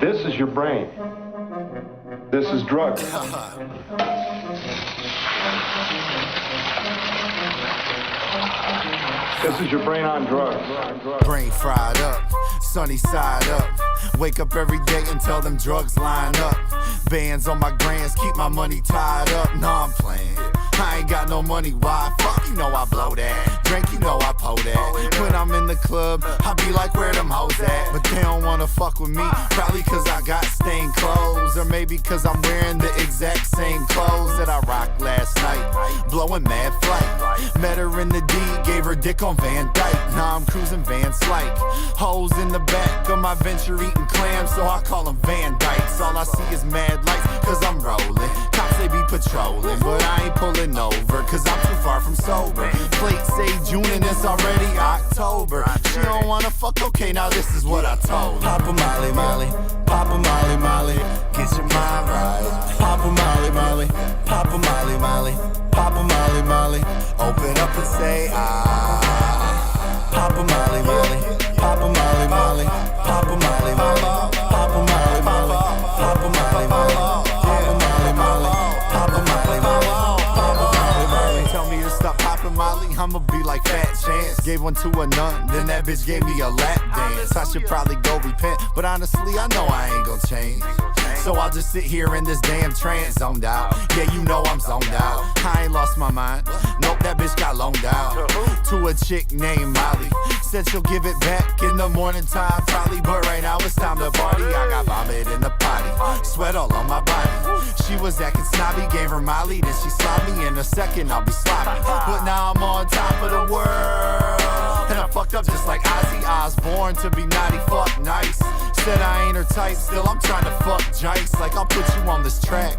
This is your brain. This is drugs. This is your brain on drugs. Brain fried up, sunny side up. Wake up every day and tell them drugs line up. Bands on my grands, keep my money tied up. Nah, I'm playing. I ain't got no money, why? Fuck, you know I blow that. Drink, you know I pour that. When I'm in the club, I be like, where them hoes at? But they don't wanna fuck with me, probably cause I got stained clothes. Or maybe cause I'm wearing the exact same clothes that I rocked last night. Blowing mad flight. Met her in the D, gave her dick on Van Dyke. Now I'm cruising Van Slyke. Hoes in the back of my venture eating clams, so I call them Van Dykes. All I see is mad lights, cause I'm rolling. Cops, they be patrolling, but I ain't pulling over, cause I'm too far from sober. Plate say June and it's already October. She don't wanna fuck, okay, now this is what I told her. Pop a Molly, Molly, pop a Molly, Molly, get your mind right. Pop a Molly, Molly, pop a Molly, Molly, pop a Molly, Molly, open up and say ah. Pop a Molly, Molly, pop a Molly, Molly, pop a Molly, Molly, pop a Molly, Molly, pop a Molly, Molly, pop a Molly, Molly, pop a Molly, Molly. Tell me to stop popping Molly, I'ma be like Fat Chance. Gave one to a nun, then that bitch gave me a lap dance. I should probably go repent, but honestly I know I ain't gon' change. So I'll just sit here in this damn trance, zoned out. Yeah, you know I'm zoned out. I ain't lost my mind. Nope, that bitch got loaned out to a chick named Molly. Said she'll give it back in the morning time, probably. But right now it's time to party. I got vomit in the potty, sweat all on my body. She was acting snobby, gave her Molly, then she slopped me. In a second I'll be sloppy, but now I'm on top of the world. And I fucked up just like Ozzy Osbourne. To be naughty, fuck nice. Said I ain't her type, still I'm trying to fuck Jhyce. Like I'll put you on this track.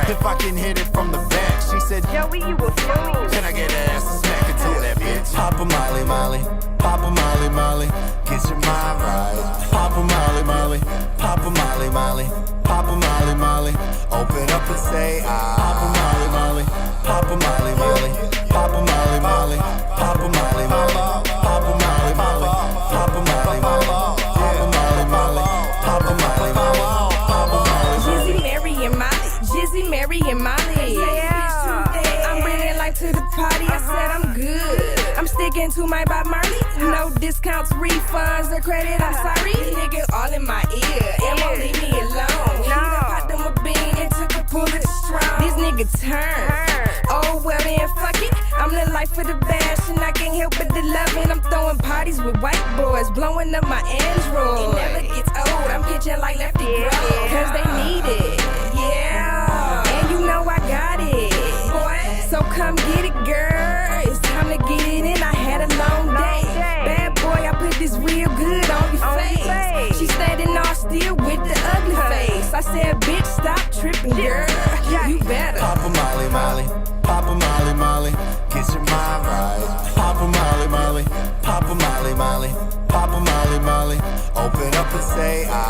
If I can hit it from the back. She said, Joey, you a fool. can I get an ass to smack and tell that bitch? Pop a Molly, Molly, pop a Molly, Molly, get your mind right. Pop a Molly, Molly, pop a Molly, Molly, pop a Molly, Molly, open up and say ah. Pop a Molly, Molly, pop a Molly, Molly, pop a Molly, Molly, pop a Molly, Molly, pop a Molly, Molly, pop a Molly, Molly, pop a Molly, Molly, pop a Molly, Molly, pop a Molly, Molly. Jizzy, Mary, and Molly. Jizzy, Mary, and Molly. Yeah. I'm bringing life to the party. I said I'm good. I'm sticking to my Bob Marley. No discounts, refunds, or credit. I'm sorry. These niggas all in my ear and won't leave me alone. He done popped them a bean and took a pull of the strong. This nigga turn. Oh well then fuck it. I'm the life of the bash and I can't help but the loving. I'm throwing parties with white boys, blowing up my Android. It never gets old. I'm pitching like Lefty Grove, cause they need it. Yeah. And you know I got it. So come get it, girl. It's time to get it in. I had a long day. Bad boy, I put this real good on your face. She standing all still with the ugly face. I said, bitch, stop tripping, girl. You better. Pop a Molly, Molly, pop a Molly, Molly, get your mind right. Pop a Molly, Molly, pop a Molly, Molly, pop a Molly, Molly, open up and say ah.